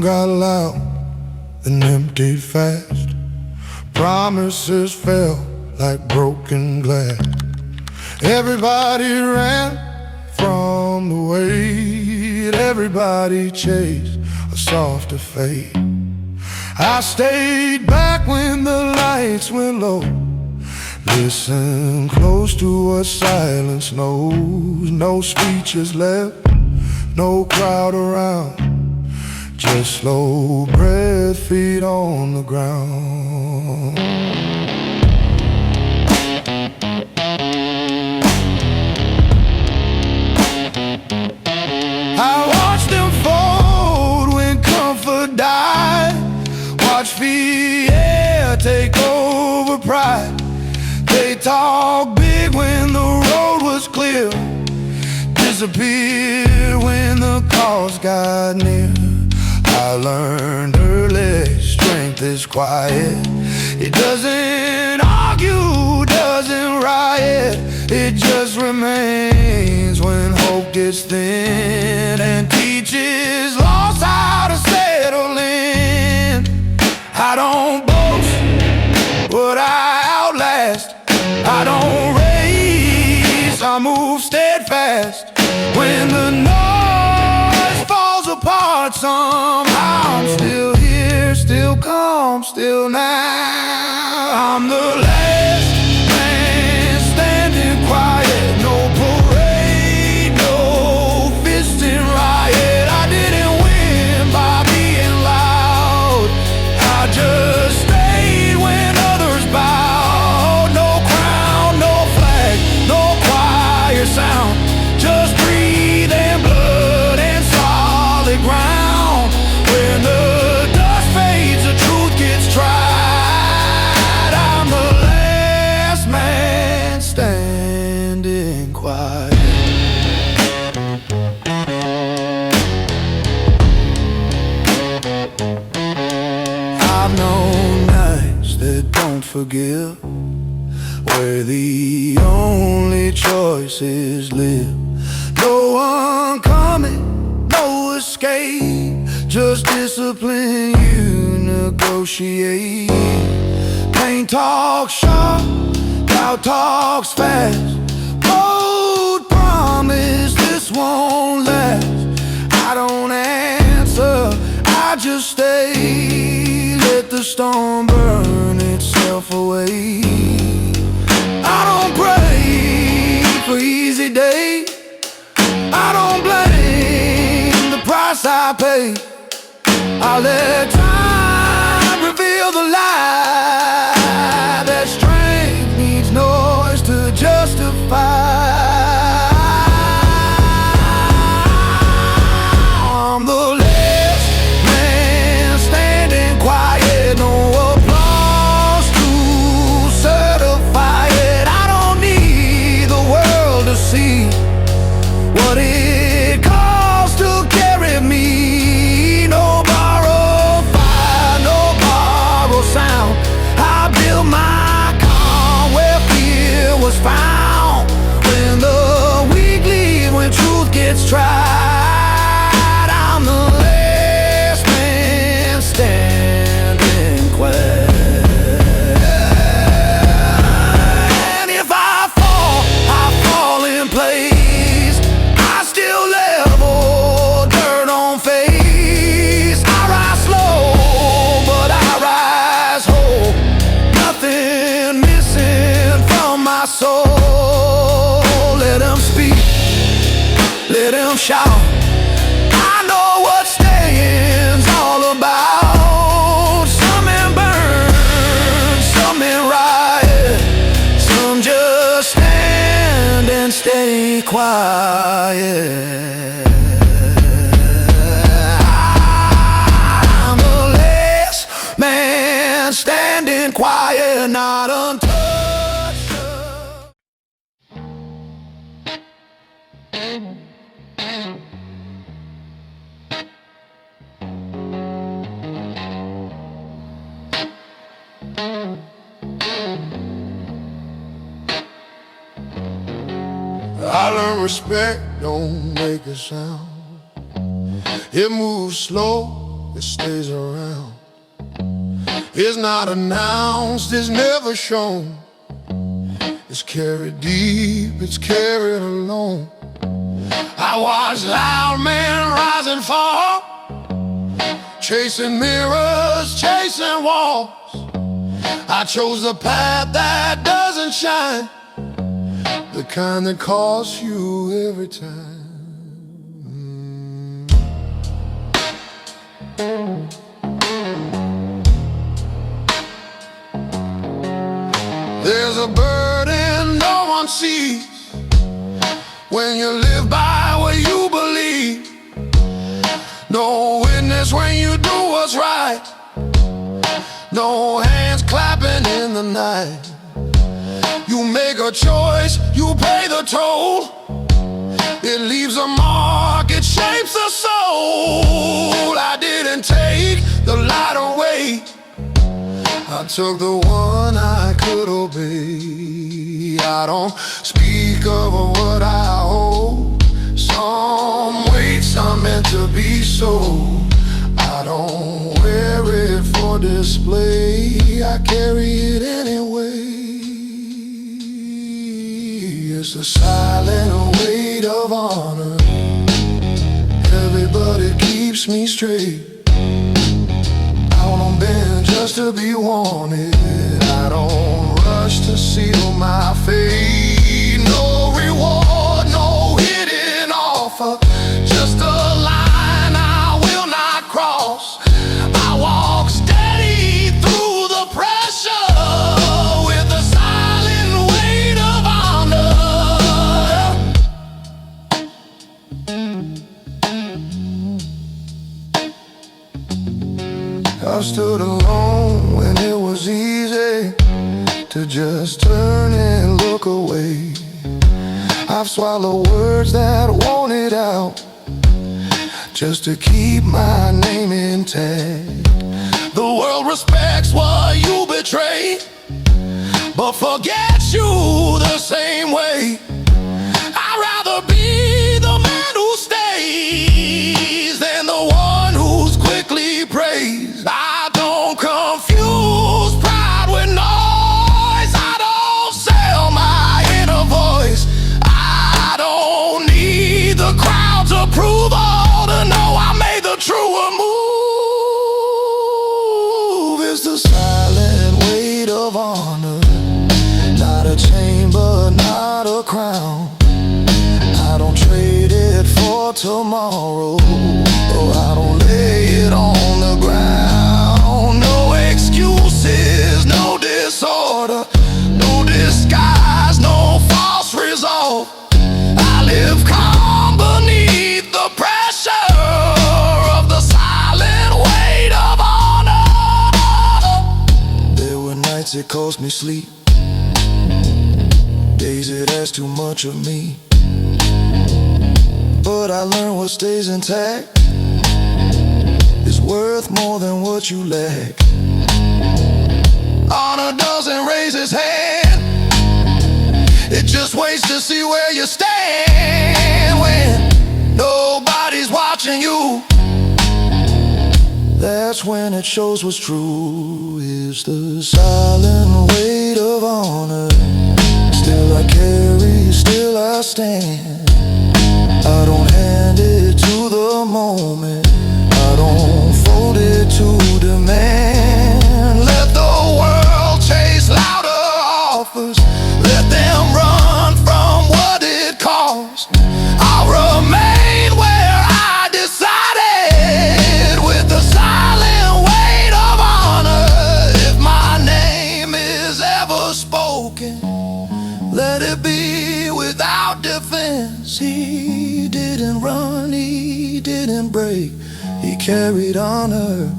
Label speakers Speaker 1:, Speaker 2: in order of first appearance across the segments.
Speaker 1: got loud and emptied fast. Promises fell like broken glass. Everybody ran from the weight. Everybody chased a softer fate. I stayed back when the lights went low. Listen close to what silence knows. No speeches left, no crowd around, just slow breath, feet on the ground. I watched them fold when comfort died. Watched fear take over pride. They talk big when the road was clear, disappear when the cause got near. I learned early, strength is quiet. It doesn't argue, doesn't riot. It just remains when hope gets thin, and teaches lost how to settle in. I don't boast what I outlast. I don't race, I move steadfast. When the noise falls apart, somehow I'm still here, still calm, still now. I'm the last man standing quiet. No parade, no fisting riot. I didn't win by being loud. I just stayed when others bowed. No crown, no flag, no choir sound, just breathe and blood and solid ground. When the dust fades, the truth gets tried. I'm the last man standing quiet. I've known nights that don't forgive, where the only choice is live. No one coming, no escape, just discipline you negotiate. Pain talks sharp, doubt talks fast. Bold promise this won't last. I don't answer, I just stay. Let the storm burn itself away. I don't pray for easy days. I don't blame the price I pay. I let time reveal the lie, that strength needs noise to justify. I'm the last man standing quiet. No applause to certify it. I don't need the world to see what it costs to carry me. No borrowed fire, no borrowed sound. I built my calm where fear was found. When the weak leave, when truth gets tried, I'm the last man standing quiet. And if I fall in place. I still level, dirt on face. I rise slow, but I rise whole. Nothing missing from my soul. Let them speak, let them shout. I know what staying's all about. Some men burn, some men riot, some just stand and stay quiet. I'm the last man standing quiet, not untouched. I learned respect don't make a sound. It moves slow, it stays around. It's not announced, it's never shown. It's carried deep, it's carried alone. I watch loud men rise and fall, chasing mirrors, chasing walls. I chose the path that doesn't shine, the kind that costs you every time. There's a burden no one sees when you live by what you believe. No witness when you do what's right, no hands clapping in the night. You make a choice, you pay the toll. It leaves a mark, it shapes the soul. I didn't take the light away, I took the one I could obey. I don't speak of what I hold. Some weights are meant to be so. I don't wear it for display, I carry it anyway. It's the silent weight of honor. Everybody keeps me straight. I won't bend just to be wanted. I don't rush to seal my fate. No reward, no hidden offer, just a line I will not cross. I walk steady through the pressure with the silent weight of honor. I stood alone when it was easy to just turn and look away. I've swallowed words that wanted out just to keep my name intact. The world respects what you betray, but forgets you the same way. I'd rather be the man who stays than the one who's quickly praised. I don't confuse pride with noise. I don't sell my inner voice. I don't need the crowd's approval to know I made the truer move. It's the silent weight of honor, not a chain but not a crown. I don't trade it for tomorrow, I don't lay it on the ground. No excuses, no disorder, no disguise, no false resolve. I live calm beneath the pressure of the silent weight of honor. There were nights it cost me sleep, days it asked too much of me, but I learned what stays intact is worth more than what you lack. Honor doesn't raise its hand, it just waits to see where you stand. When nobody's watching you, that's when it shows what's true. Is the silent weight of honor. Still I carry, still I stand. I don't hand it to the moment, I don't fold it to demand. Let the world chase louder offers, let them run from what it costs. I'll remain where I decided, with the silent weight of honor. If my name is ever spoken, let it be without defense. He didn't run, he didn't break, he carried honor.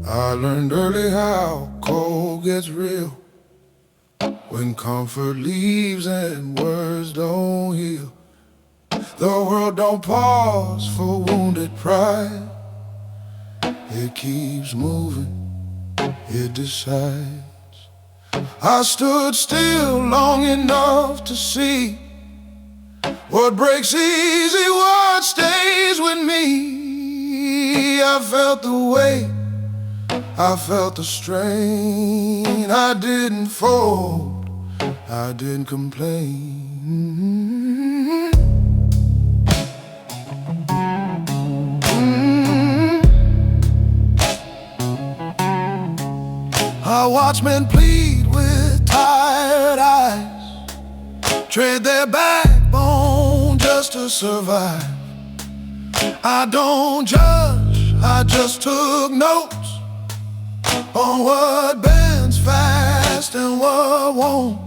Speaker 1: I learned early how cold gets real, when comfort leaves and words don't heal. The world don't pause for wounded pride. It keeps moving, it decides. I stood still long enough to see what breaks easy, what stays with me. I felt the weight, I felt the strain. I didn't fold, I didn't complain. I watch men plead with tired eyes, trade their backbone just to survive. I don't judge, I just took notes on what bends fast and what won't.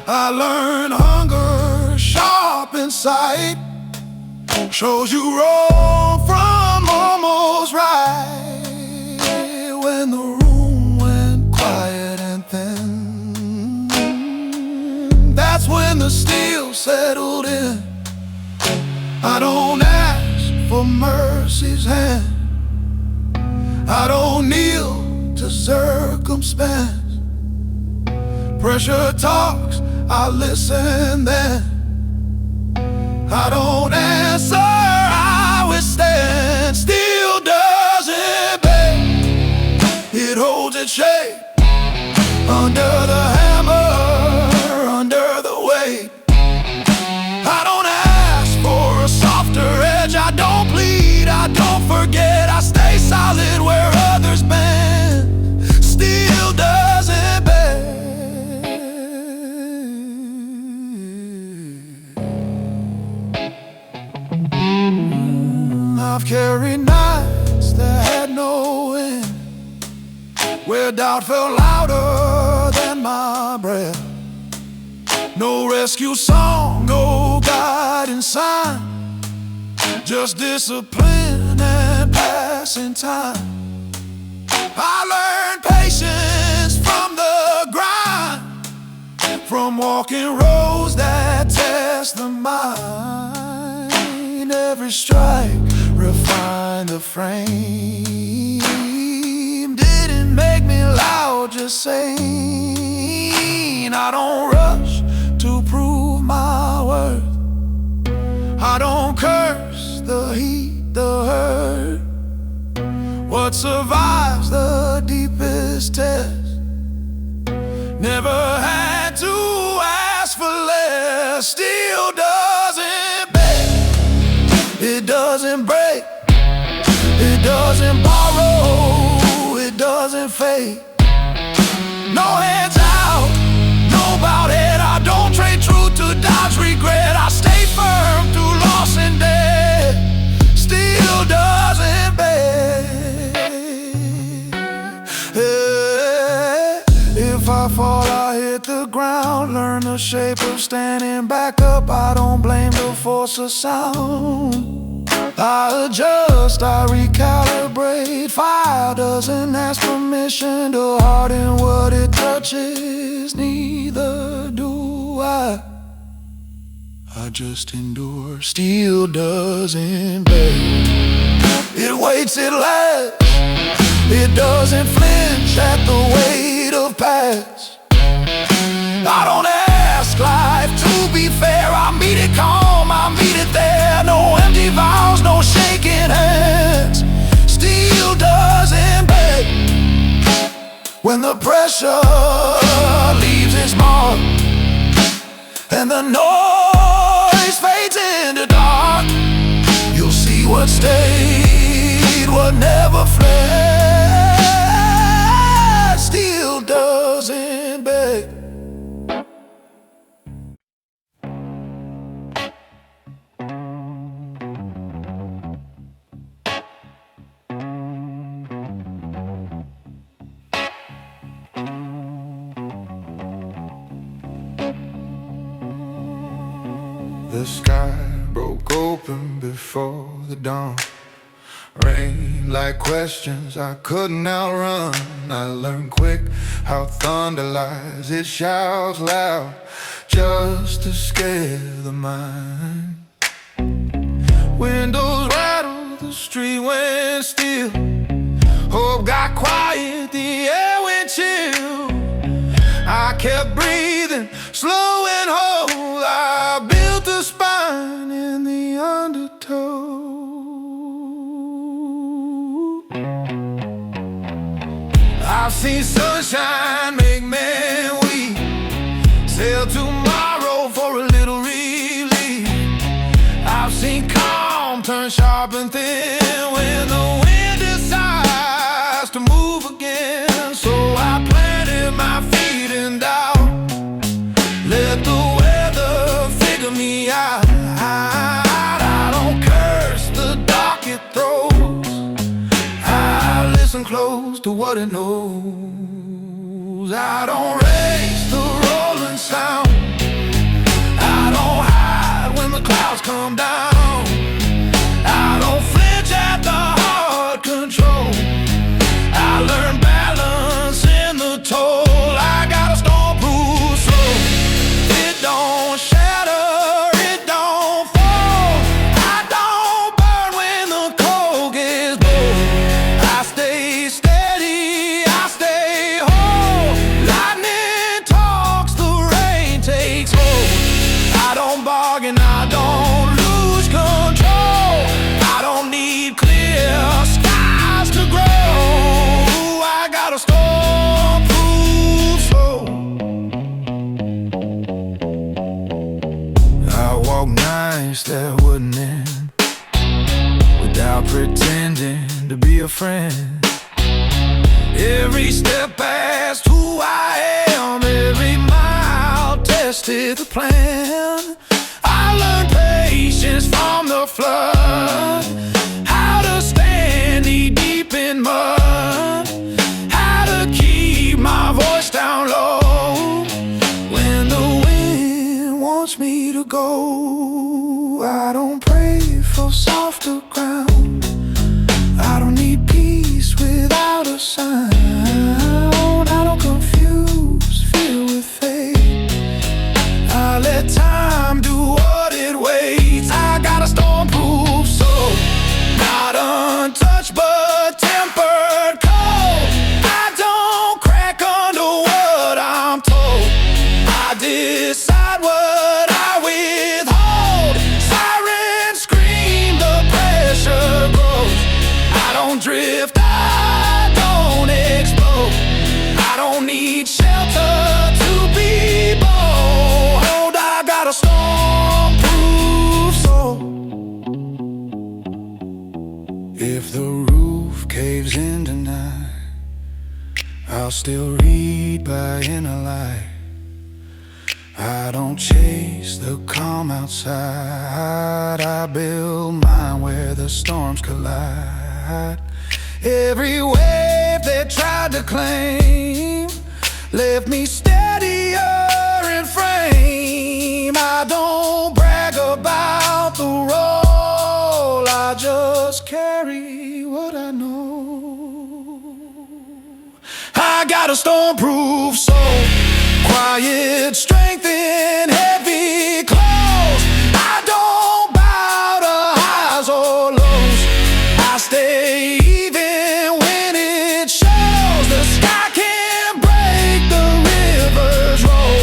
Speaker 1: I learned hunger, sharp in sight, shows you wrong from almost right. When the room went quiet and thin, that's when the steel settled in. I don't ask for mercy's hand, I don't kneel to circumstance. Pressure talks, I listen then. I don't answer, I withstand. Steel doesn't bend, it holds its shape under the hammer, under the weight. I don't ask for a softer edge, I don't plead, I don't forget. I stay solid where others bend. Steel doesn't bend. I've carried nights that had no end, where doubt felt louder than my breath. No rescue song, no guiding sign, just discipline and passing time. I learned patience from the grind, from walking roads that test the mind. Every strike refined the frame, didn't make me loud, just sane. I don't rush to prove my worth, I don't curse the heat, the hurt. What survives the deepest test never had to ask for less. Steel doesn't bend, it doesn't break, it doesn't borrow, it doesn't fade. No hands out, no bowed head. I don't trade truth to dodge regret. I stay firm through loss and death. Steel doesn't bend. If I fall, I hit the ground. Learn the shape of standing back up. I don't blame the force of sound. I adjust, I recalibrate. Fire doesn't ask permission to harden what it touches. Neither do I just endure. Steel doesn't bend, it waits, it lasts, it doesn't flinch at the weight of past. I don't ask life to be fair, I meet it calm, I meet it there. No empty vows, no shaking hands. Steel doesn't bend, when the pressure leaves its mark and the noise fades into dark, you'll see what stayed, what never fled. Steel doesn't beg. The sky broke open before the dawn. Rain like questions I couldn't outrun. I learned quick how thunder lies. It shouts loud just to scare the mind. Windows rattle, the street went still. Hope got quiet, the air went chill. I kept breathing, slow and whole. I built a spine in the undertow. I've seen sunshine make men weep, sail tomorrow for a little relief. I've seen calm turn sharp and thin when the wind decides to move again. So I planted my feet in doubt, let the weather figure me out. I don't curse the dark it throws, I listen close to what it knows. I don't raise the rolling sound, I don't hide when the clouds come down. I don't flinch at the hard control, I learned balance in the toll. I got a storm-proof soul, it don't shatter, it don't fall. I don't burn when the cold gets bold, I stay steady, I stay whole. Lightning talks, the rain takes hold. I don't bargain, I don't lose control. I don't need clear skies to grow, I got a storm-proof soul. I walk nights that wouldn't end without pretending to be a friend. Every step past who I am, every mile tested the plan. I learned patience from the flood, how to stand knee deep in mud, how to keep my voice down low when the wind wants me to go. I don't pray for softer ground, I don't need peace without a sound. I don't confuse fear with faith, I let time do what it waits. I got a storm-proof soul, not untouched but tempered cold. I don't crack under what I'm told, I decide what I withhold. Sirens scream, the pressure grows. I don't drift, I don't explode, I don't need shelter to be bold. I got a storm-proof soul. If the roof caves in tonight, I'll still read by inner light. I don't chase the calm outside, I build mine where the storms collide. Every wave they tried to claim left me steadier in frame. I don't brag about the role, I just carry what I know. I got a storm-proof soul, quiet strength in heavy clothes. I don't bow to highs or lows, I stay even when it shows. The sky can't break the river's roll,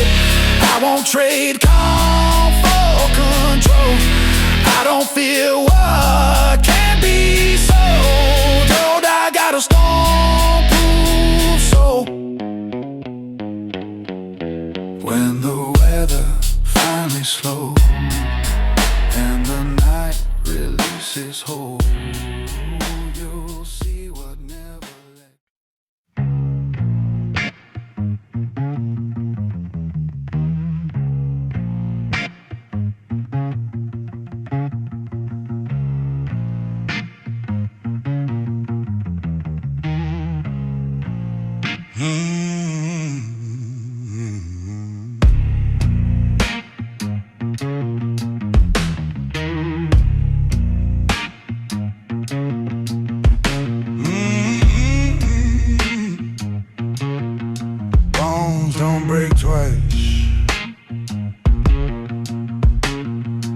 Speaker 1: I won't trade calm for control. I don't fear what can't be sold, I got a storm-proof soul. When the weather finally slows and the night releases hold, you'll see what never let.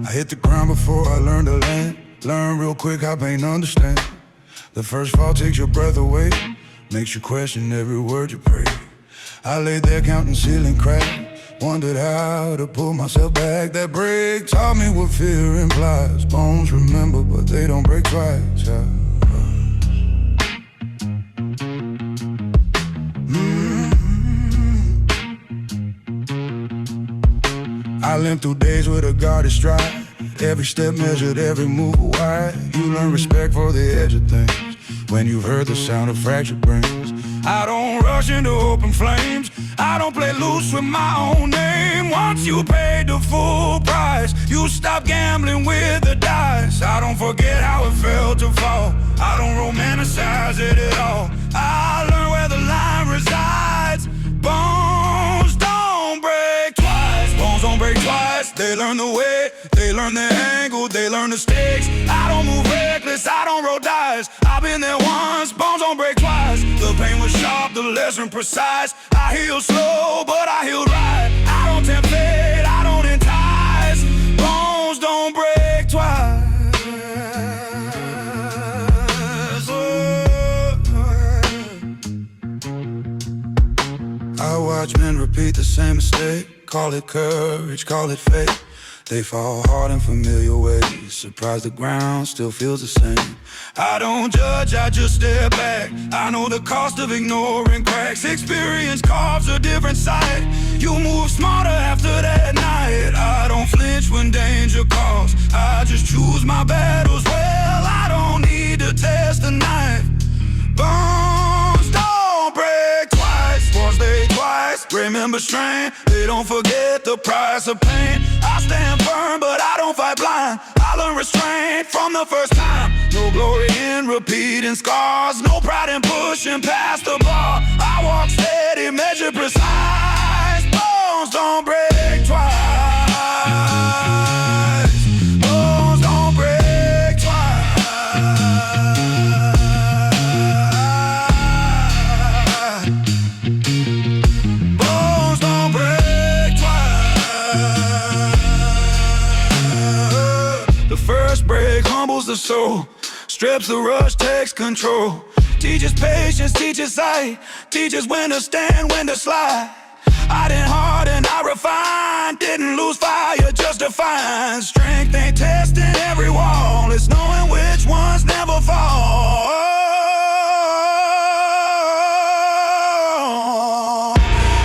Speaker 1: I hit the ground before I learned to land. Learn real quick how pain understand. The first fall takes your breath away, makes you question every word you pray. I lay there counting ceiling cracks, wondered how to pull myself back. That break taught me what fear implies. Bones remember, but they don't break twice. I limped through days with a guarded stride. Every step measured, every move wide. You learn respect for the edge of things when you've heard the sound of fractured brains. I don't rush into open flames, I don't play loose with my own name. Once you paid the full price, you stop gambling with the dice. I don't forget how it felt to fall, I don't romanticize it at all. I learn where the line resides. Bones don't break twice, bones don't break twice. They learn the way, they learn the angle, they learn the stakes. I don't move reckless, I don't roll dice. I've been there once, bones don't break twice. The pain was sharp, the lesson precise. I heal slow, but I healed right. I don't tempt fate, I don't entice. Bones don't break twice. I watch men repeat the same mistake. Call it courage, call it fate. They fall hard in familiar ways. Surprised the ground still feels the same. I don't judge, I just step back. I know the cost of ignoring cracks. Experience carves a different side. You move smarter after that night. I don't flinch when danger calls, I just choose my battles well. I don't need to test the knife. Bones don't break twice, once they twice. Remember strain, they don't forget the price of pain. I stand firm, but I don't fight blind. I learn restraint from the first time. No glory in repeating scars, no pride in pushing past the bar. I walk steady, measure precise. Bones don't break twice. Bones don't break twice. Bones don't break twice. The first break humbles the soul, strips the rush, takes control. Teaches patience, teaches sight, teaches when to stand, when to slide. I didn't harden, I refined, didn't lose fire, just define. Strength ain't testing every wall, it's knowing which ones never fall.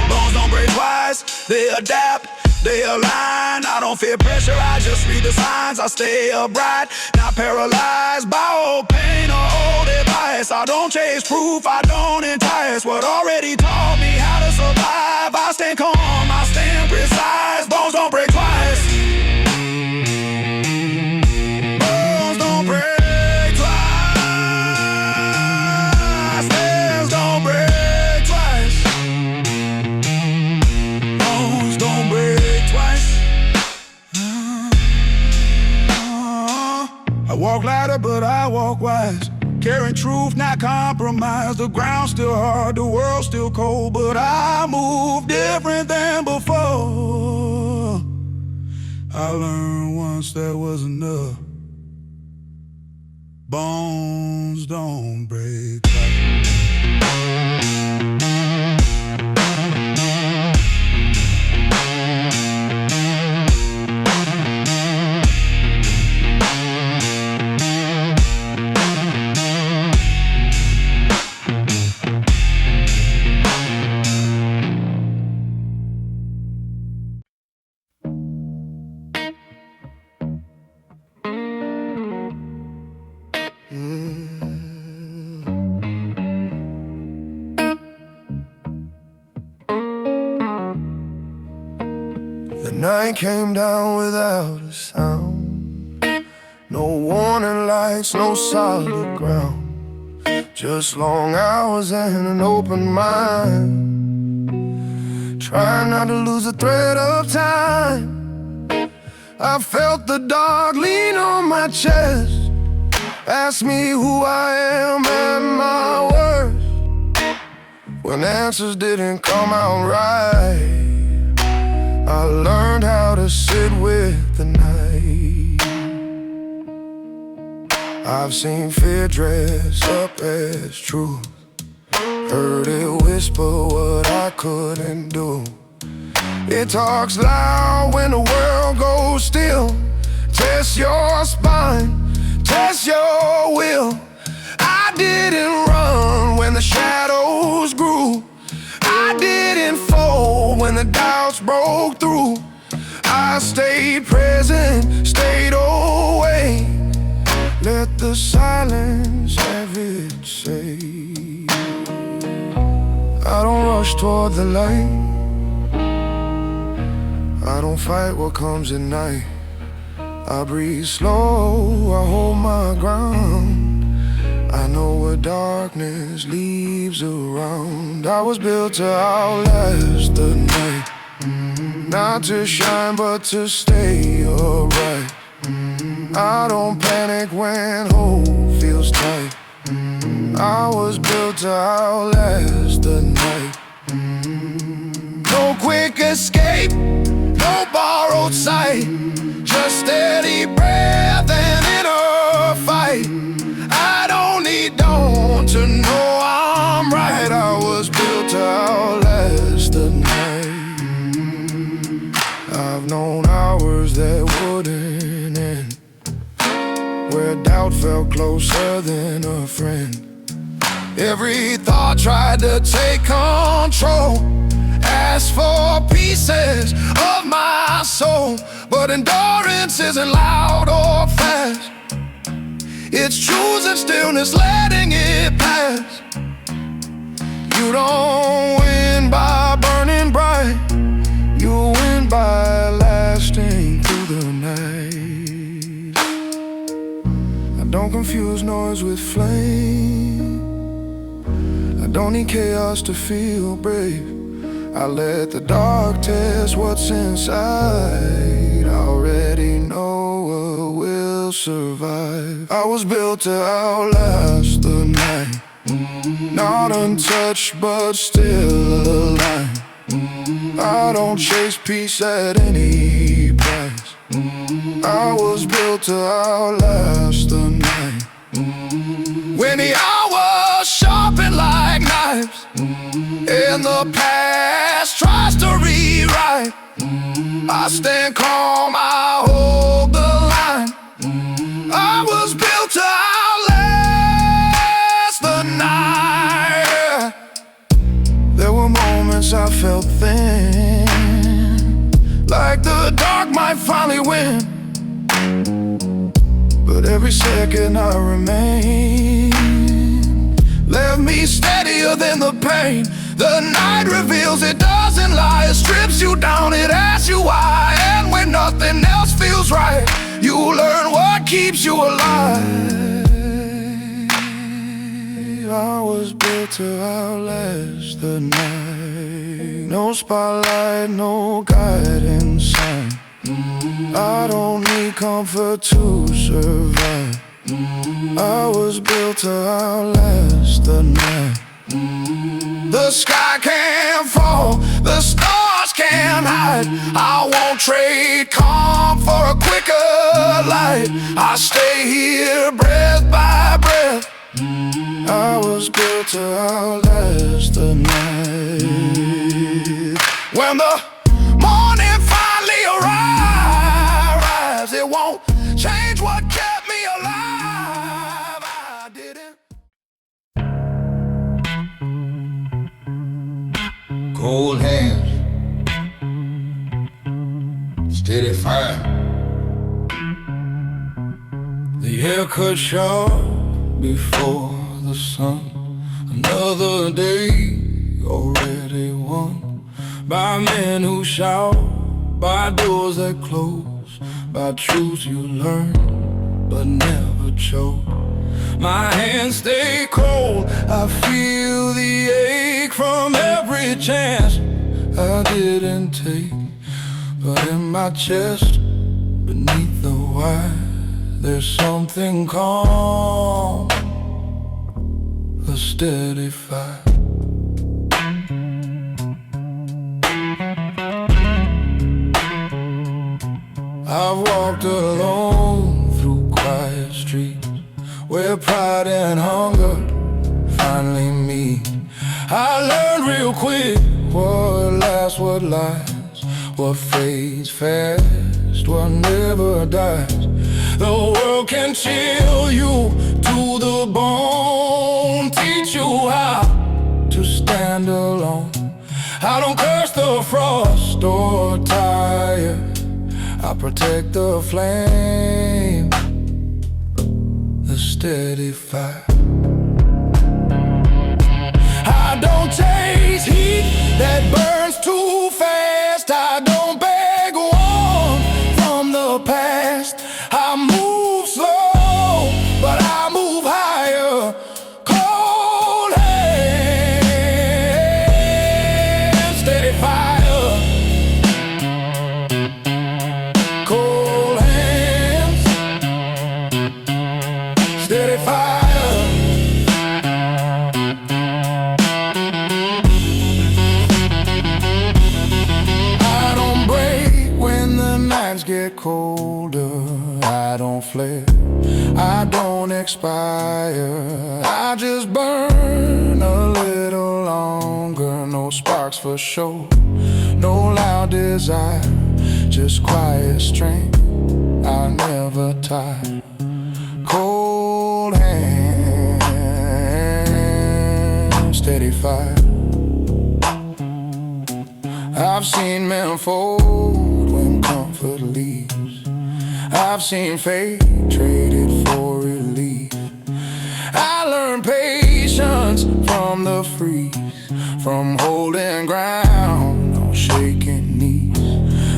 Speaker 1: Bones don't break twice, they adapt, they align. I don't fear pressure, I just read the signs. I stay upright, not paralyzed by old pain or old advice. I don't chase proof, I don't entice what already taught me how to survive. I stand calm, I stand precise. Bones don't break twice. Bones don't break twice. Bones don't break twice. Bones don't break twice. I walk lighter, but I walk wise. Carrying truth, not compromise. The ground's still hard, the world's still cold, but I move different than before. I learned once that was enough. Bones don't break twice. The night came down without a sound. No warning lights, no solid ground. Just long hours and an open mind. Trying not to lose the thread of time. I felt the dark lean on my chest. Ask me who I am and my worth. When answers didn't come out right, I learned how to sit with the night. I've seen fear dress up as truth, heard it whisper what I couldn't do. It talks loud when the world goes still. Test your spine, test your will. I didn't run when the shadows grew. I didn't fold when the doubts broke through. I stayed present, stayed away. Let the silence have its say. I don't rush toward the light, I don't fight what comes at night. I breathe slow, I hold my ground. I know what darkness leaves around. I was built to outlast the night, not to shine but to stay upright. I don't panic when hope feels tight. I was built to outlast the night. No quick escape, no borrowed sight, just steady breath and inner fight. I don't need dawn to know I'm right. I was built to outlast the night. I've known hours that wouldn't end, where doubt felt closer than a friend. Every thought tried to take control, asked for pieces of my soul. But endurance isn't loud or fast, it's choosing stillness, letting it pass. You don't win by burning bright, you win by lasting through the night. I don't confuse noise with flame, I don't need chaos to feel brave. I let the dark test what's inside. I already know what will survive. I was built to outlast the night, not untouched but still alive. I don't chase peace at any price. I was built to outlast the night. When the hours sharpen like knives and the past tries to rewrite, I stand calm, I hold the line. I was built to outlast the night. There were moments I felt thin, like the dark might finally win. But every second I remain left me steadier than the pain. The night reveals, it doesn't lie. It strips you down, it asks you why. And when nothing else feels right, you learn what keeps you alive. I was built to outlast the night. No spotlight, no guiding sign. I don't need comfort to survive. I was built to outlast the night. The sky can't fall, the stars can't hide. I won't trade calm for a quicker light. I stay here breath by breath. I was built to outlast the night. When the morning finally arrives, it won't change what kept me alive. I didn't.
Speaker 2: Cold hands, steady fire.
Speaker 1: The air cut sharp before the sun. Another day already won, by men who shout, by doors that close, by truths you learn but never choke. My hands stay cold, I feel the ache from every chance I didn't take. But in my chest, beneath the wire, there's something calm, a steady fire. I've walked alone through quiet streets, pride and hunger finally meet. I learned real quick what lasts, what lies, what fades fast, what never dies. The world can chill you to the bone, teach you how to stand alone. I don't curse the frost or tire, I protect the flame, the steady fire. I don't chase heat that burns too fast. I don't beg warm from the past. I move slow, but I move higher. Cold hands, steady fire. Cold hands, steady fire. Get colder, I don't flare, I don't expire, I just burn a little longer. No sparks for show, no loud desire, just quiet strength, I never tire. Cold hands, steady fire. I've seen men fold when comfort leaves. I've seen fate traded for relief. I learned patience from the freeze, from holding ground on shaking knees.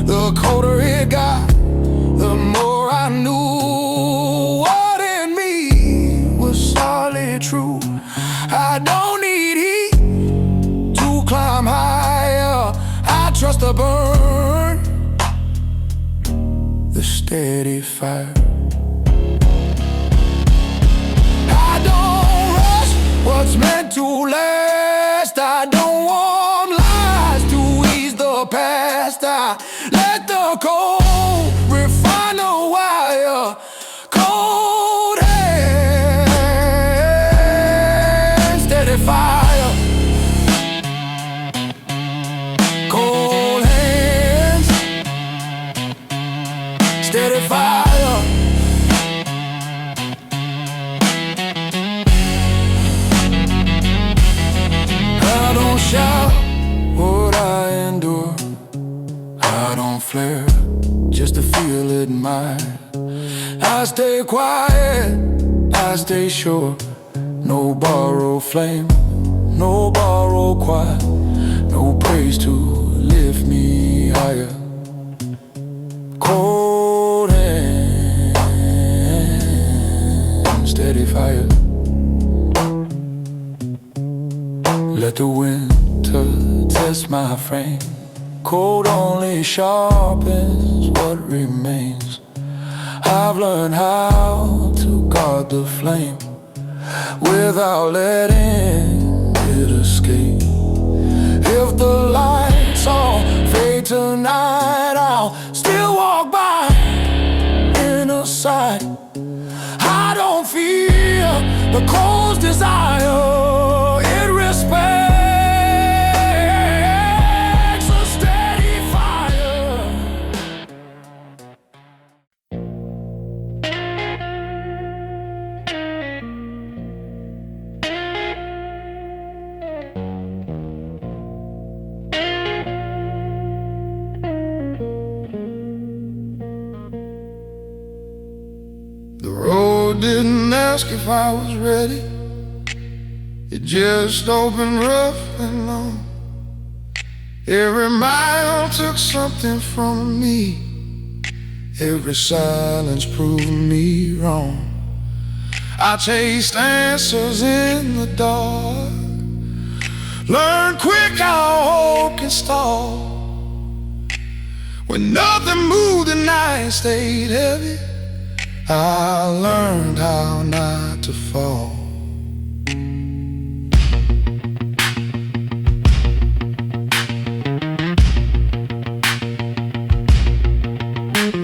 Speaker 1: The colder it got, the more I knew what in me was solid true. I don't need heat to climb higher, I trust the burn, the steady fire. I don't rush what's meant to last. I don't want lies to ease the past. I let the cold refine the wire. Cold hands, steady fire. Cold hands, steady fire. I don't shout what I endure, I don't flare just to feel admired. I stay quiet, I stay sure. No borrowed flame, no borrowed quiet, no praise to lift me higher. Cold hands, steady fire. Let the winter test my frame. Cold only sharpens what remains. I've learned how to guard the flame without letting it escape. If the lights all fade tonight, I'll still walk by inner sight. I don't fear the cold's desire, it respects a steady fire. The road didn't ask if I was ready, it just opened rough and long. Every mile took something from me, every silence proved me wrong. I chased answers in the dark, learned quick how hope can stall. When nothing moved and night stayed heavy, I learned how not to fall.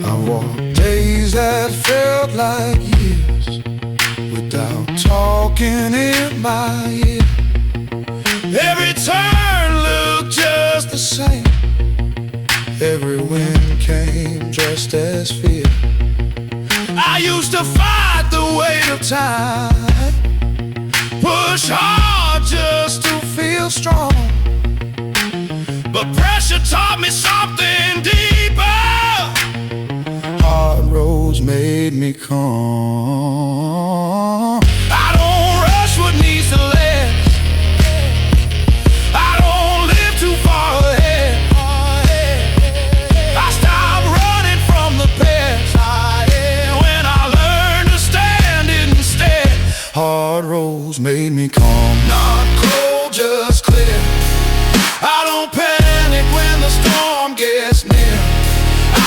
Speaker 1: I walked days that felt like years, without talking in my ear. Every turn looked just the same. Every wind came just as fear. I used to fight the weight of time, push hard just to feel strong. But pressure taught me something deeper. Hard roads made me calm. I don't rush what needs to last. I don't live too far ahead. I stopped running from the past when I learned to stand instead. Hard roads made me calm. Not cold, just clear. I don't panic when the storm gets near.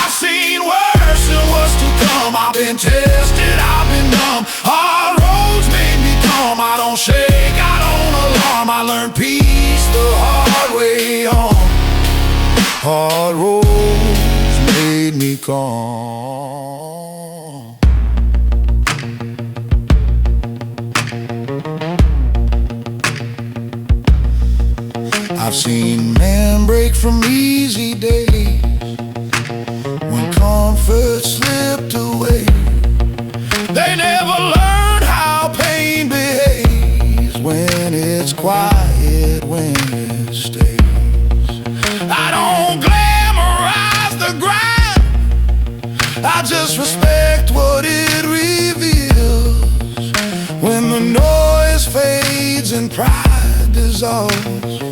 Speaker 1: I've seen worse than what's to come. I've been tested, I've been numb. Hard roads made me calm. I don't shake, I don't alarm. I learned peace the hard way on. Hard roads made me calm. I've seen men break from easy days when comfort slipped away. They never learned how pain behaves when it's quiet, when it stays. I don't glamorize the grind, I just respect what it reveals. When the noise fades and pride dissolves,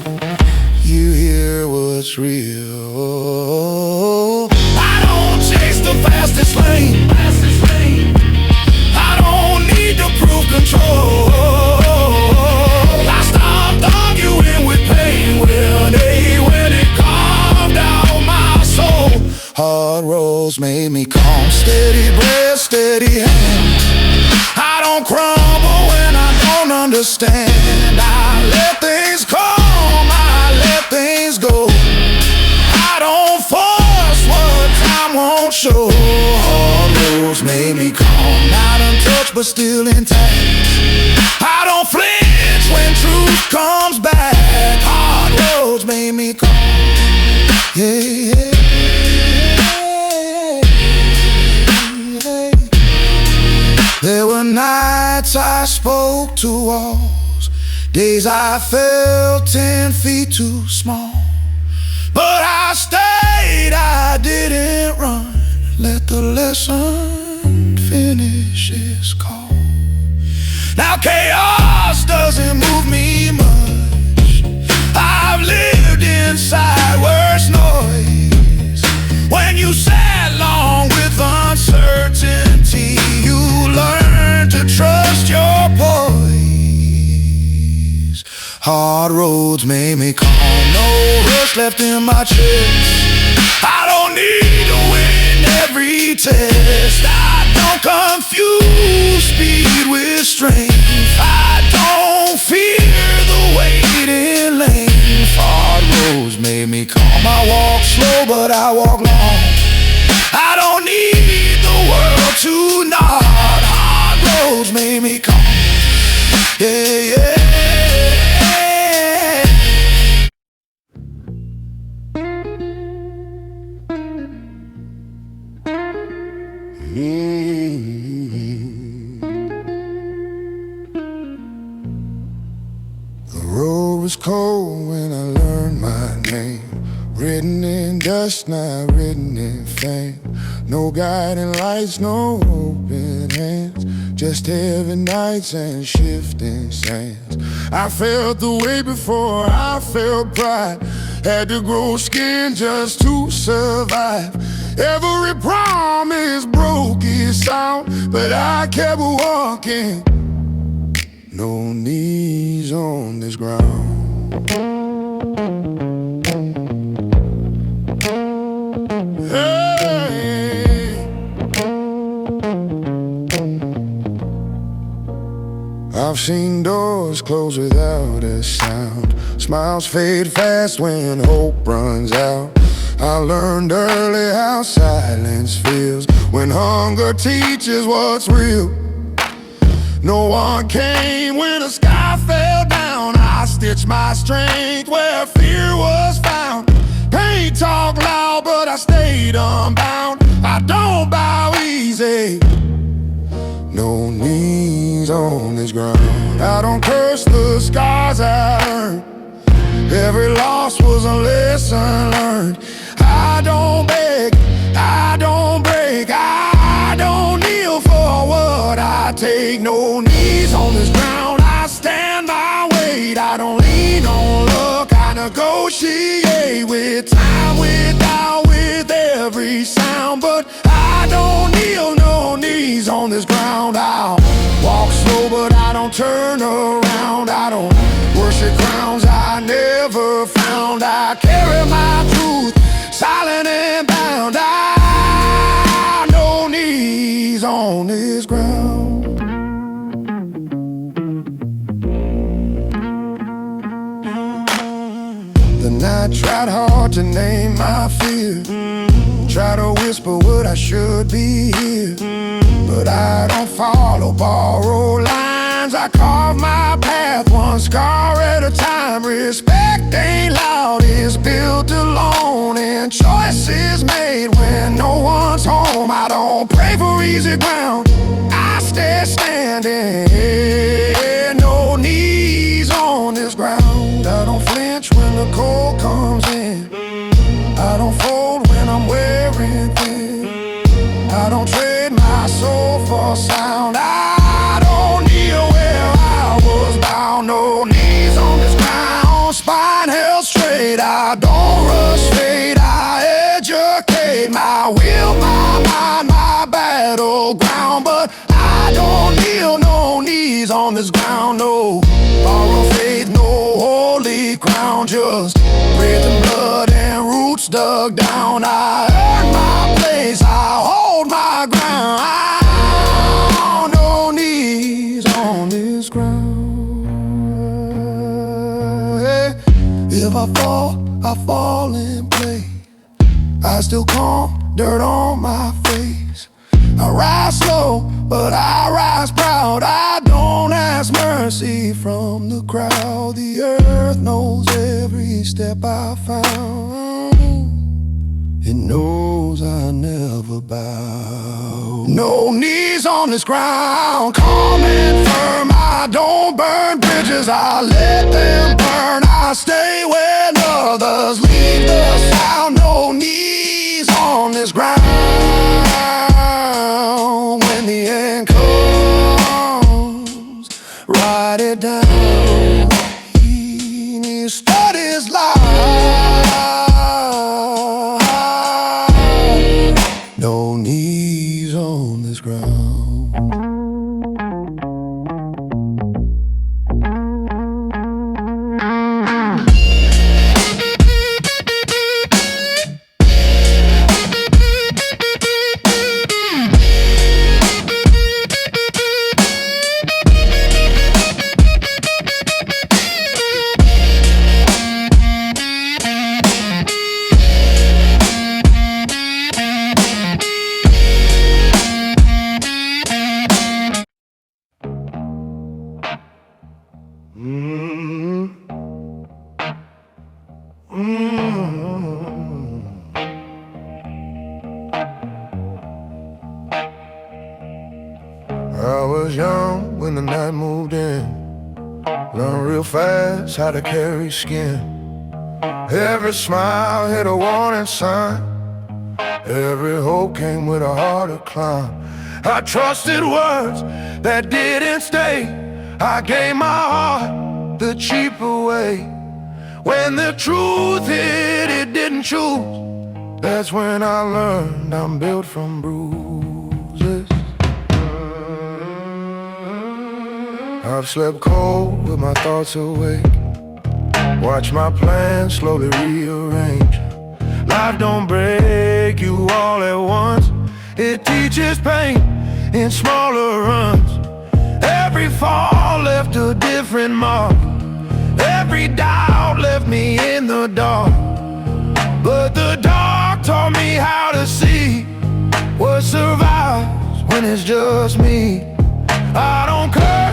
Speaker 1: you hear what's real. I don't chase the fastest lane. I don't need to prove control. I stopped arguing with pain when it carved out my soul. Hard roads made me calm. Steady breath, steady hand. I don't crumble when I don't understand. I let things calm, I let things go. I don't force what time won't show. Hard roads made me calm. Not untouched but still intact. I don't flinch when truth comes back. Hard roads made me calm. Yeah, yeah. There were nights I spoke to walls, days I felt 10 feet too small. But I stayed, I didn't run. Let the lesson finish its call. Now chaos doesn't move me much. I've lived inside worse noise. When you sat long with uncertainty, you learn to trust your poise. Hard roads made me calm. No rush left in my chest. I don't need to win every test. I don't confuse speed with strength. I don't fear the waiting lane. Hard roads made me calm. I walk slow but I walk long. I don't need the world to nod. Hard roads made me calm. Yeah, yeah. The road was cold when I learned my name. Written in dust, not written in fame. No guiding lights, no open hands. Just heavy nights and shifting sands. I felt the way before I felt pride. Had to grow skin just to survive. Every promise broke its sound, but I kept walking. No knees on this ground. Hey. I've seen doors close without a sound. Smiles fade fast when hope runs out. I learned early how silence feels when hunger teaches what's real. No one came when the sky fell down. I stitched my strength where fear was found. Pain talked loud, but I stayed unbound. I don't bow easy. No knees on this ground. I don't curse the scars I earned. Every loss was a lesson learned. I don't beg, I don't break, I don't kneel for what I take. No knees on this ground, I stand my weight. I don't lean on luck, I negotiate with time, with every sound. But I don't kneel, no knees on this ground. I'll walk slow, but I don't turn around. I don't worship crowns I never found. I carry my truth, silent and bound. I no knees on this ground. The night tried hard to name my fear, try to whisper what I should be here, but I don't follow borrowed lines. I carve my path one scar at a time. Respect ain't loud, it's built alone, and choices made when no one's home. I don't pray for easy ground, I stay standing. No knees on this ground. I don't flinch when the cold comes in. I don't fold when I'm wearing thin. I don't trade my soul for sound. I don't kneel where I was bound. No knees on this ground, spine held straight. I don't rush fate, I educate my will, my mind, my battleground. But I don't kneel, no knees on this ground. No borrow faith, no holy crown, just breath and blood and roots dug down. I earn my place, I hold my ground. I no knees on this ground. Hey, if I fall and play. I still calm, dirt on my face. I rise slow, but I rise proud. I don't ask mercy from the crowd. The earth knows every step I found. It knows I never bow. No knees on this ground, calm and firm. I don't burn bridges, I let them burn. I stay when others leave the sound. No knees on this ground. When the end comes, write it down. He studies life. No knees on this ground. I was young when the night moved in. Learned real fast how to carry skin. Every smile hit a warning sign. Every hope came with a harder climb. I trusted words that didn't stay. I gave my heart the cheaper way. When the truth hit, it didn't choose. That's when I learned I'm built from bruises. I've slept cold with my thoughts awake. Watch my plans slowly rearrange. Life don't break you all at once. It teaches pain in smaller runs. Every fall left a different mark. Every doubt left me in the dark. But the dark taught me how to see what survives when it's just me. I don't care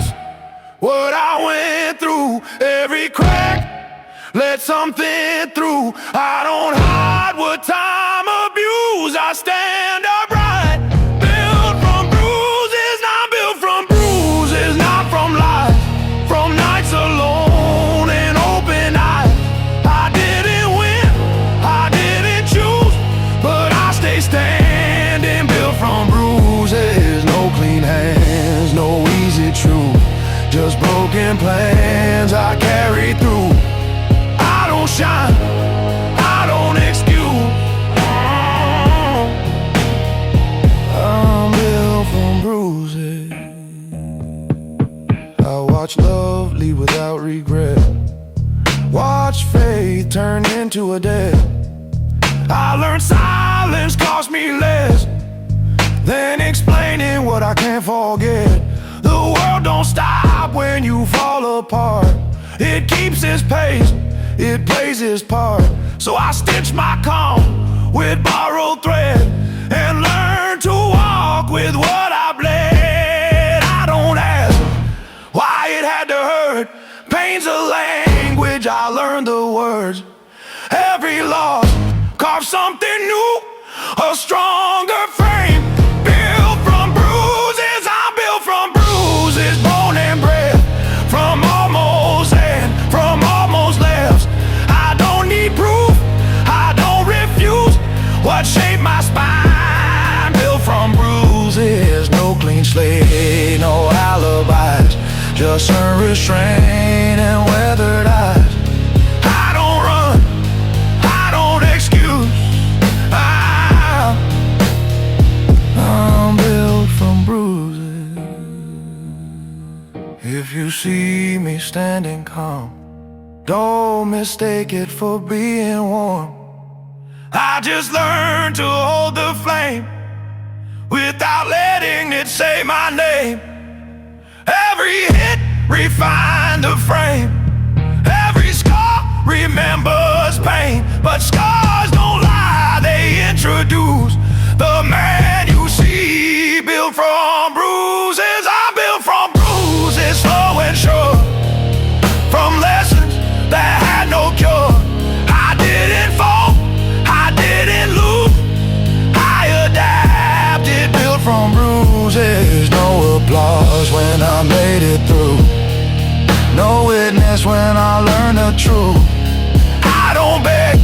Speaker 1: what I went through. Every crack, let something through. I don't hide what time abuse. I stand upright, built from bruises, not built from bruises, not from lies, from nights alone and open eyes. I didn't win, I didn't choose, but I stay standing, built from bruises. No clean hands, no easy truth, just broken plans I carry through. I don't shine, I don't excuse. I'm built from bruises. I watch love leave without regret, watch faith turn into a debt. I learned silence cost me less than explaining what I can't forget. The world don't stop when you fall apart. It keeps its pace, it plays its part. So I stitch my calm with borrowed thread and learn to walk with what I bled. I don't ask why it had to hurt. Pain's a language, I learned the words. Every loss carves something new, a stronger frame. Built from bruises, I'm built from bruises, bone and bread, from almost and from almost left. I don't need proof, I don't refuse what shaped my spine. Built from bruises, no clean slate, no alibis, just unrestrained and weathered eyes. I don't run, I don't excuse. I'm built from bruises. If you see me standing calm, don't mistake it for being warm. I just learned to hold the flame without letting it say my name. Every hit refined the frame, every scar remembers pain. But scars don't lie, they introduce the man you see. Built from bruises, I'm built from bruises, slow and sure, from lessons that had no cure. I didn't fall, I didn't lose, I adapted. Built from bruises, no applause when I made it through, no witness when I learned the truth. I don't beg,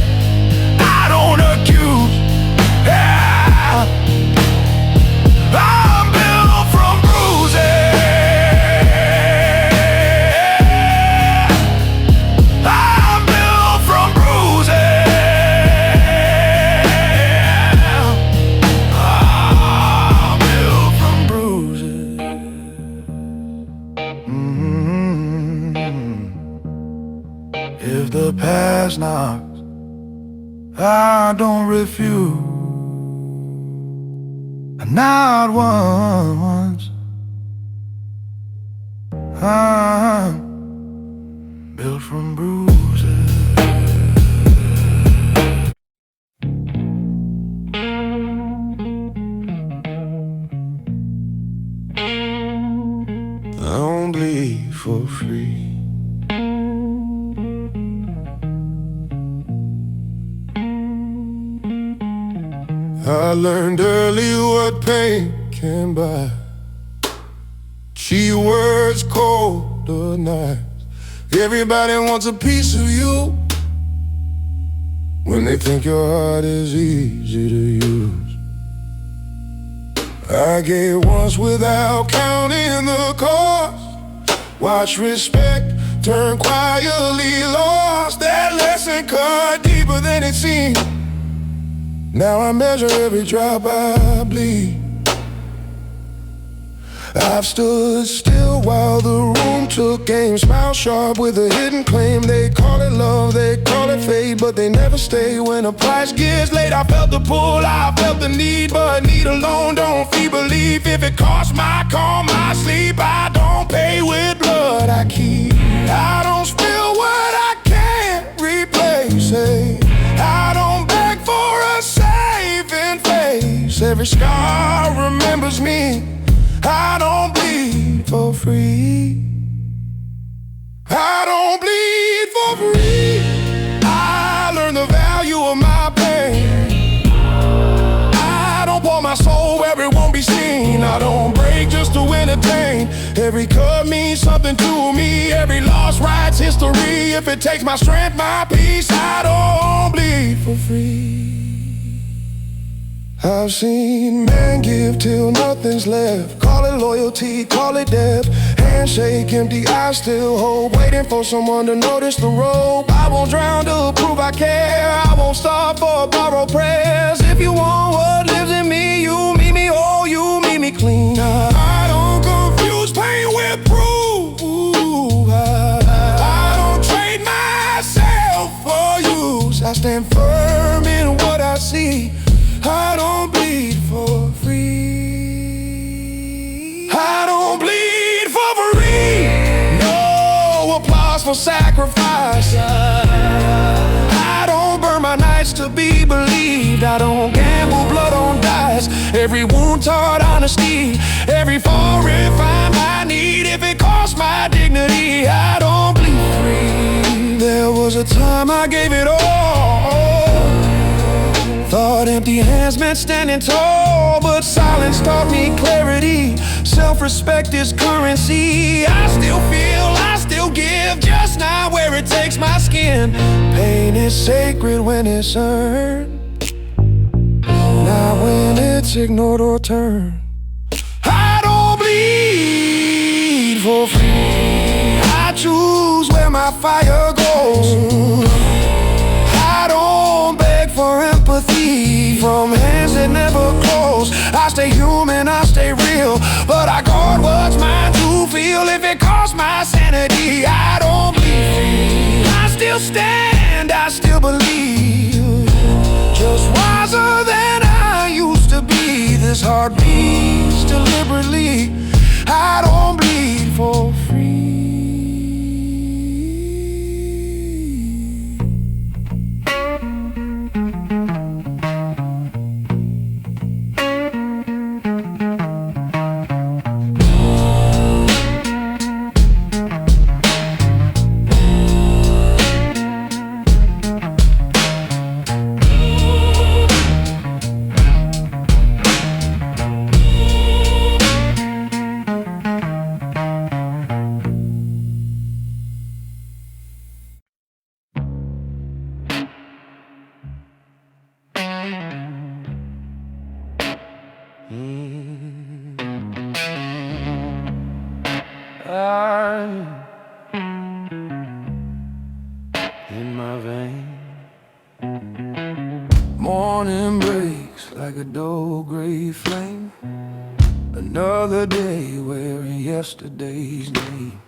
Speaker 1: I don't accuse. Yeah, I'm built from bruises. I'm built from bruises. I'm built from bruises. If the past knocks, I don't refuse. Not once. I'm built from bruises. I don't bleed for free. I learned early what pain can buy. Cheap words, colder nights. Everybody wants a piece of you when they think your heart is easy to use. I gave once without counting the cost. Watch respect turn quietly lost. That lesson cut deeper than it seemed. Now I measure every drop I bleed. I've stood still while the room took aim. Smile sharp with a hidden claim. They call it love, they call it fate, but they never stay when a price gets laid. I felt the pull, I felt the need, but need alone don't feed belief. If it costs my calm, my sleep, I don't pay with blood I keep. I don't spill what I can't replace. Hey, I don't beg for a saving face. Every scar remembers me. I don't bleed for free.
Speaker 3: entertain. Every cut means something to me. Every loss writes history. If it takes my strength, my peace, I don't bleed for free. I've seen men give till nothing's left. Call it loyalty, call it death. Handshake empty, I still hold, waiting for someone to notice the rope. I won't drown to prove I care. I won't stop for borrowed prayers. If you want what lives in me, you meet me whole, you meet me clean. I don't confuse pain with proof. I don't trade myself for use. I stand firm in what I see. I don't bleed for free. I don't bleed for free. No applause for sacrifice. I don't burn my nights to be believed. I don't gamble blood on dice. Every wound taught honesty. Every fall refined my need. If it costs my dignity, I don't bleed free. There was a time I gave it all. Thought empty hands meant standing tall, but silence taught me clarity. Self-respect is currency. I still feel, I still give, just not where it takes my skin. Pain is sacred when it's earned, not when it's ignored or turned. I don't bleed for free. I choose where my fire goes. I don't beg for empathy from hands that never close. I stay human, I stay real, but I guard what's mine to feel. If it costs my sanity, I don't bleed. I still stand, I still believe, just wiser than I used to be. This heart beats deliberately. I don't bleed for free. In my vein, morning breaks like a dull gray flame. Another day wearing yesterday's name.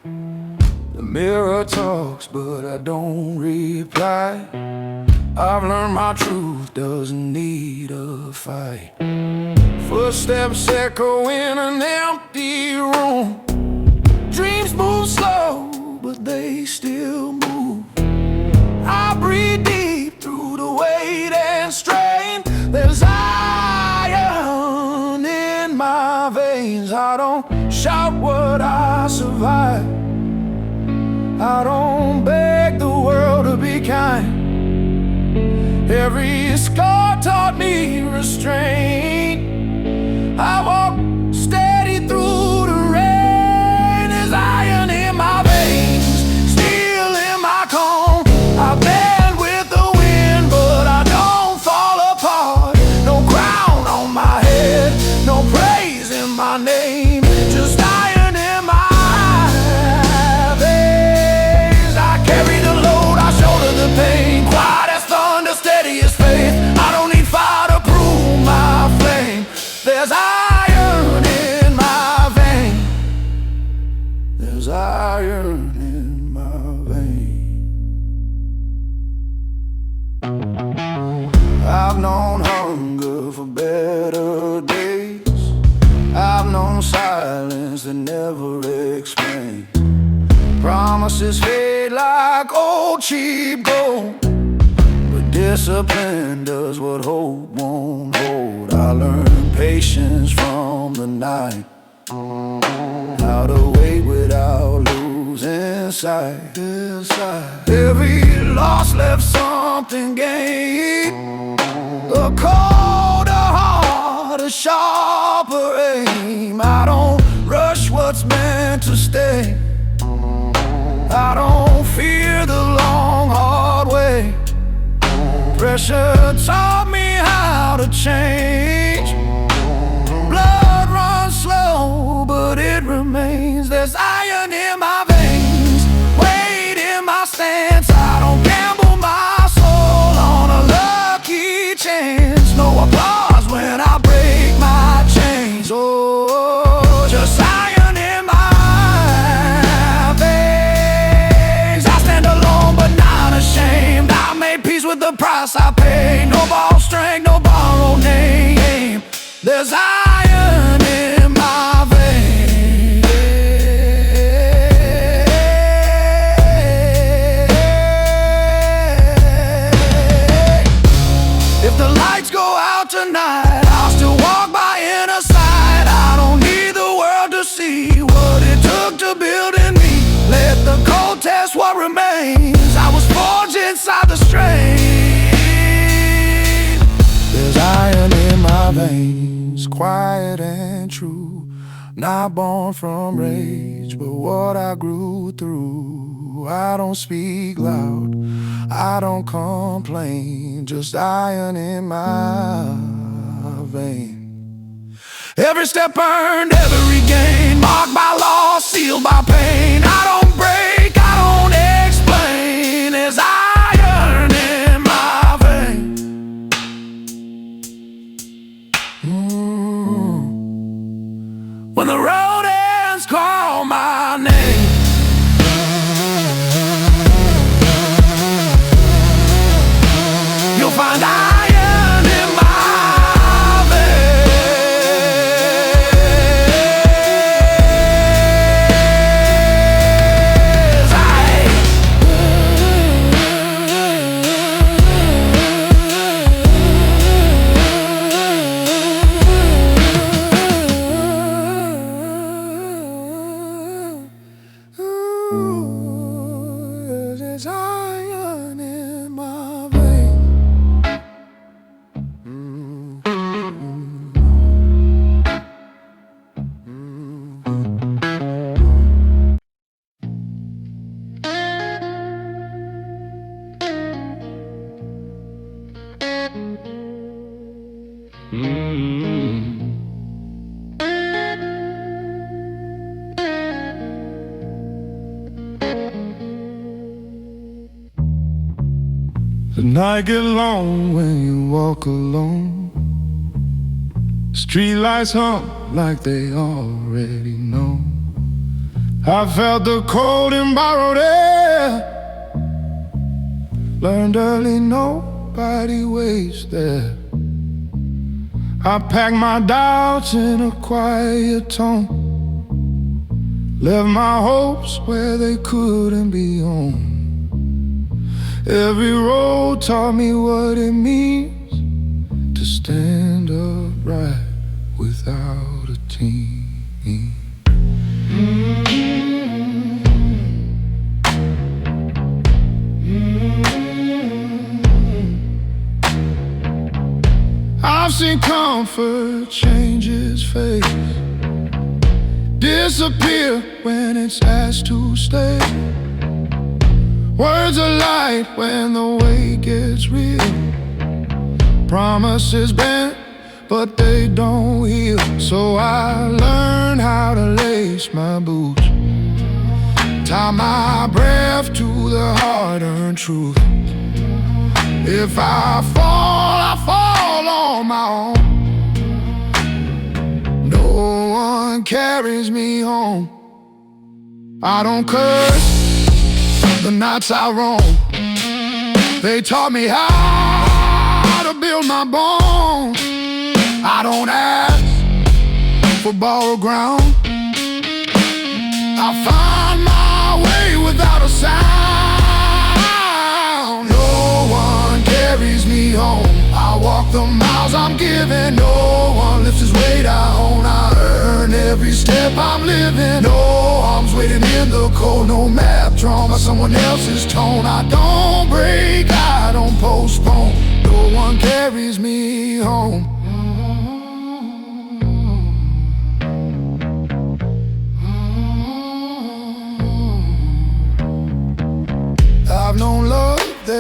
Speaker 3: The mirror talks, but I don't reply. I've learned my truth doesn't need a fight. Footsteps echo in an empty room. Dreams move slow, but they still move. I breathe deep through the weight and strain. There's iron in my veins. I don't shout what I survive. I don't beg the world to be kind. Every scar taught me restraint. I walk steady through the rain. There's iron in my veins, steel in my comb. I bend with the wind, but I don't fall apart. No crown on my head, no praise in my name, just iron in my veins. I carry the load, I shoulder the pain. Quiet as thunder, steady as faith. I don't need fire to prove my flame. There's iron in my vein. There's iron in my vein. I've known hunger for better days. I've known silence that never explains. Promises fade like old cheap gold, but discipline does what hope won't hold. I learned patience from the night, how to wait without losing sight. Every loss left something gained, a colder heart, a sharper aim. I don't rush what what's meant to stay. I don't fear the long, hard way. Pressure taught me how to change. Blood runs slow, but it remains. There's iron in my veins, weight in my stance. I don't gamble my soul on a lucky chance. No applause when I break my chains. Oh, just iron in my veins. I stand alone but not ashamed. I made peace with the price I paid. No ball strength, no borrowed name. There's iron in my veins. If the lights go out tonight, I'll still walk by inner sight. I don't need the world to see what it took to build in me. Let the cold test what remains. I was forged inside the strain. There's iron in my veins, quiet and true. Not born from rage, but what I grew through. I don't speak loud, I don't complain. Just iron in my vein. Every step earned, every gain, marked by loss, sealed by pain. I don't break, I don't explain. There's iron in my vein. When the road ends, call my name. You'll find iron in my there's iron in my veins.
Speaker 1: The night get long when you walk alone. Streetlights hum like they already know. I felt the cold in borrowed air. Learned early nobody waits there. I packed my doubts in a quiet tone. Left my hopes where they couldn't be on. Every road taught me what it means to stand upright without a team. I've seen comfort change its face, disappear when it's asked to stay. Words are light when the weight gets real. Promises bend, but they don't heal. So I learned how to lace my boots, tie my breath to the hard-earned truth. If I fall on my own. No one carries me home. I don't curse the nights I roam. They taught me how to build my bones. I don't ask for borrowed ground. I find my way without a sound. No one carries me home. I walk the miles I'm giving. No one lifts his weight I own. I earn every step I'm living. No arms waiting in the cold. No map drawn by someone else's tone. I don't break, I don't postpone. No one carries me home.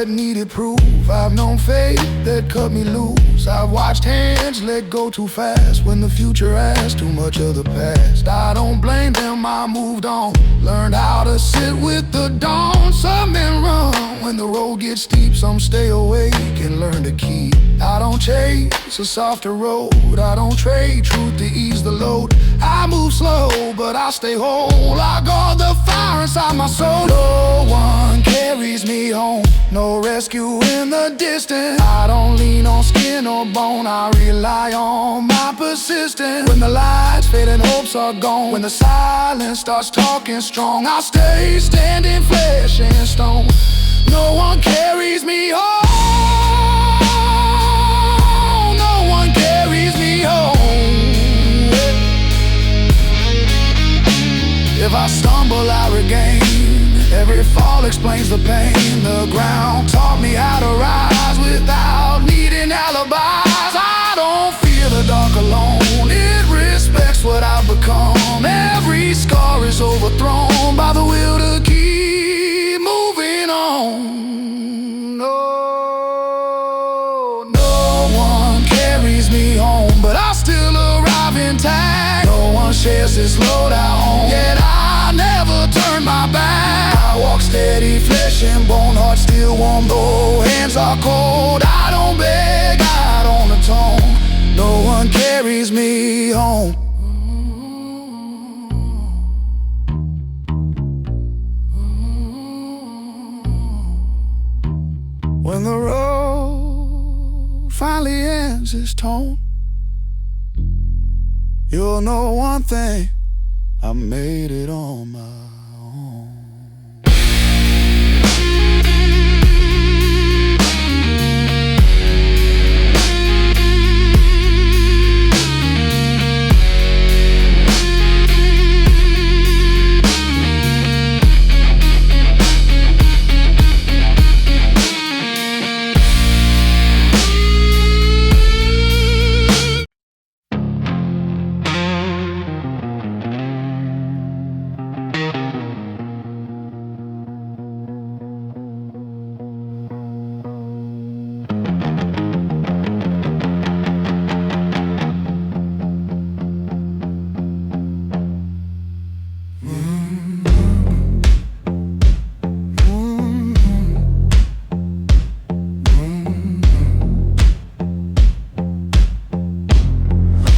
Speaker 1: that needed proof. I've known fate that cut me loose. I've watched hands let go too fast when the future asks too much of the past. I don't blame them, I moved on. Learned how to sit with the dawn. Some men run when the road gets steep. Some stay awake and learn to keep. I don't chase a softer road. I don't trade truth to ease the load. I move slow, but I stay whole. I guard the fire inside my soul. No one carries me home. No rescue in the distance. I don't lean on skin or bone. I rely on my persistence. When the lights fade and hopes are gone, when the silence starts talking strong, I stay standing flesh and stone. No one carries me home. No one carries me home. If I stumble, I regain. Every fall explains the pain. The ground taught me how to rise without needing alibis. I don't fear the dark alone. It respects what I've become. Every scar is overthrown by the will to keep moving on. No one carries me home, but I still arrive intact. No one shares this load I own, yet I never turn my back. I walk steady, flesh and bone, heart still warm though hands are cold. I don't beg, I don't atone. No one carries me home. When the road finally ends its tone, you'll know one thing: I made it on my own.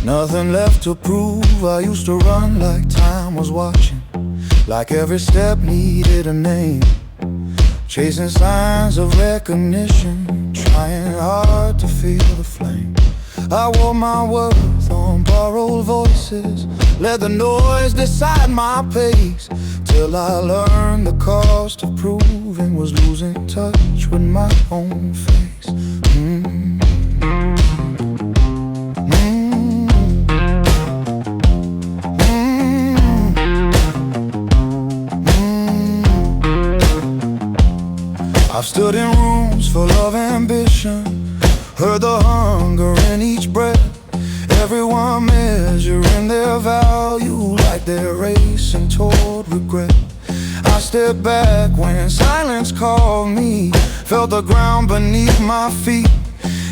Speaker 1: Nothing left to prove. I used to run like time was watching, like every step needed a name, chasing signs of recognition, trying hard to feel the flame. I wore my worth on borrowed voices, let the noise decide my pace, till I learned the cost of proving was losing touch with my own face. I've stood in rooms full of ambition, heard the hunger in each breath, everyone measuring their value like they're racing toward regret. I stepped back when silence called me, felt the ground beneath my feet.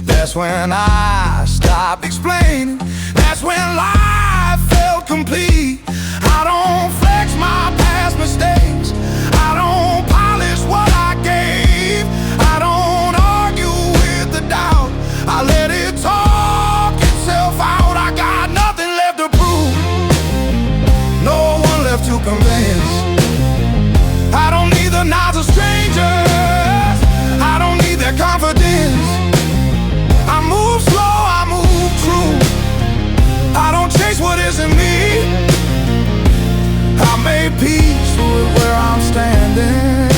Speaker 1: That's when I stopped explaining, that's when life felt complete. I don't flex my past mistakes, I don't polish what I gave, I don't argue with the doubt, I let it talk itself out. I got nothing left to prove, no one left to convince. I don't need the nods of strangers, I don't need their confidence. I move slow, I move true, I don't chase what isn't me. I made peace with where I'm standing,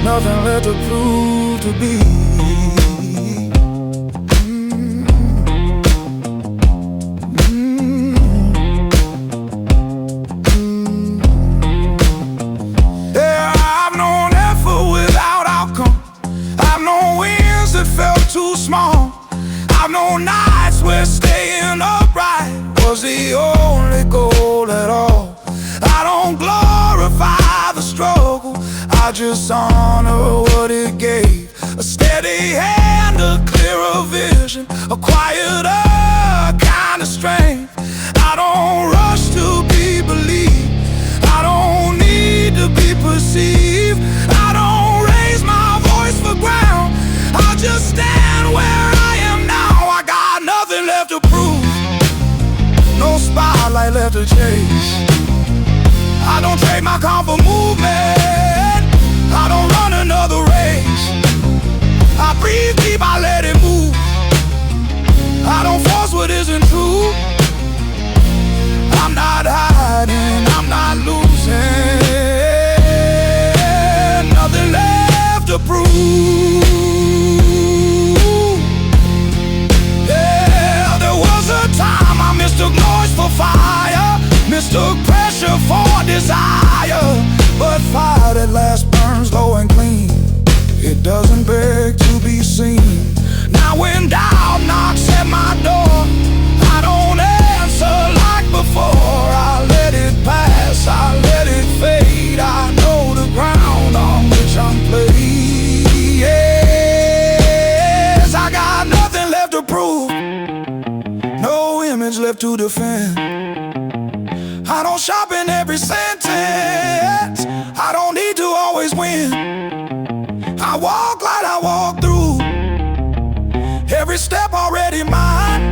Speaker 1: nothing left to prove to be. Yeah, I've known effort without outcome, I've known wins that felt too small, I've known nights where staying upright was the only goal at all. I don't glorify the struggle, I I just honor what it gave. A steady hand, a clearer vision, a quieter kind of strength. I don't rush to be believed, I don't need to be perceived. I don't raise my voice for ground, I'll just stand where I am now. I got nothing left to prove, no spotlight left to chase. I don't trade my calm for movement, I don't run another race. I breathe deep, I let it move, I don't force what isn't true. I'm not hiding, I'm not losing, nothing left to prove. Yeah, there was a time I mistook noise for fire, mistook pressure for desire. But fire that last burns low and clean, it doesn't beg to be seen. Now when doubt knocks at my door, I don't answer like before. I let it pass, I let it fade. I know the ground on which I'm played. Yes, I got nothing left to prove, no image left to defend. I don't shop in every sentence, I don't need to always win. I walk like I walk through, every step already mine.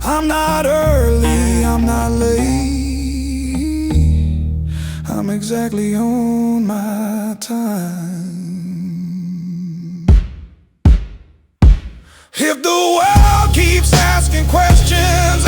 Speaker 1: I'm not early, I'm not late, I'm exactly on my time. If the world keeps asking questions,